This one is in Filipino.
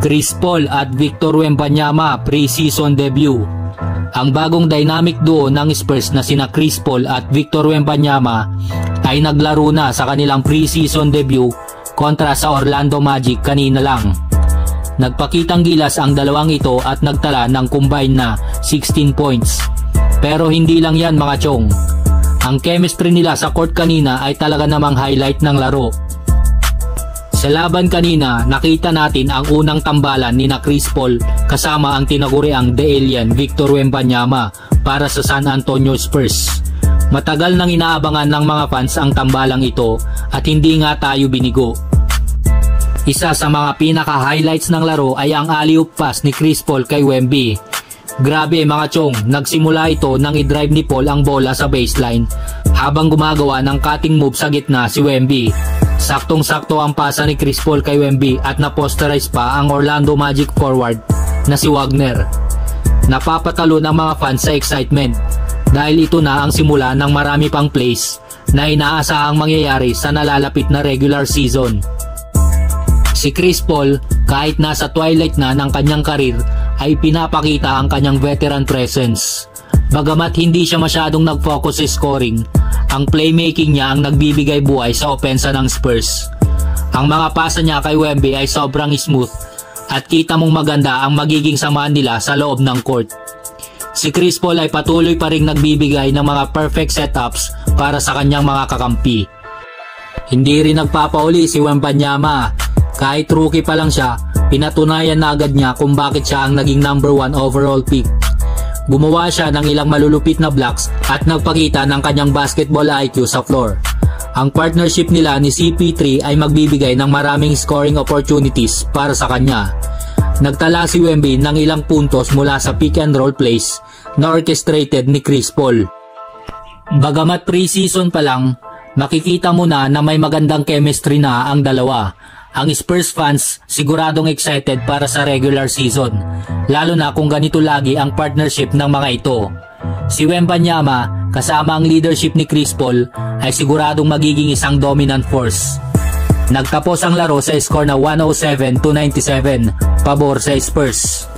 Chris Paul at Victor Wembanyama pre-season debut. Ang bagong dynamic duo ng Spurs na sina Chris Paul at Victor Wembanyama ay naglaro na sa kanilang pre-season debut kontra sa Orlando Magic kanina lang. Nagpakitang gilas ang dalawang ito at nagtala ng combine na 16 points. Pero hindi lang yan mga chong. Ang chemistry nila sa court kanina ay talaga namang highlight ng laro. Sa laban kanina, nakita natin ang unang tambalan ni na Chris Paul kasama ang tinaguriang The Alien Victor Wembanyama para sa San Antonio Spurs. Matagal nang inaabangan ng mga fans ang tambalang ito at hindi nga tayo binigo. Isa sa mga pinaka-highlights ng laro ay ang alley-oop pass ni Chris Paul kay Wemby. Grabe mga chong, nagsimula ito nang i-drive ni Paul ang bola sa baseline habang gumagawa ng cutting move sa gitna si Wemby. Saktong-sakto ang pasa ni Chris Paul kay Wemby at na-posterize pa ang Orlando Magic forward na si Wagner. Napapatalo ng mga fans sa excitement dahil ito na ang simula ng marami pang plays na inaasahang mangyayari sa nalalapit na regular season. Si Chris Paul, kahit nasa twilight na ng kanyang karir, ay pinapakita ang kanyang veteran presence. Bagamat hindi siya masyadong nag-focus sa scoring, ang playmaking niya ang nagbibigay buhay sa opensa ng Spurs. Ang mga pasa niya kay Wemby ay sobrang smooth at kita mong maganda ang magiging samahan nila sa loob ng court. Si Chris Paul ay patuloy pa ring nagbibigay ng mga perfect setups para sa kanyang mga kakampi. Hindi rin nagpapauli si Wembanyama. Kahit rookie pa lang siya, pinatunayan na agad niya kung bakit siya ang naging number 1 overall pick. Gumawa siya ng ilang malulupit na blocks at nagpakita ng kanyang basketball IQ sa floor. Ang partnership nila ni CP3 ay magbibigay ng maraming scoring opportunities para sa kanya. Nagtala si Wemby ng ilang puntos mula sa pick and roll plays na orchestrated ni Chris Paul. Bagamat pre-season pa lang, makikita mo na may magandang chemistry na ang dalawa. Ang Spurs fans siguradong excited para sa regular season, lalo na kung ganito lagi ang partnership ng mga ito. Si Wembanyama kasama ang leadership ni Chris Paul ay siguradong magiging isang dominant force. Nagtapos ang laro sa score na 107-97 pabor sa Spurs.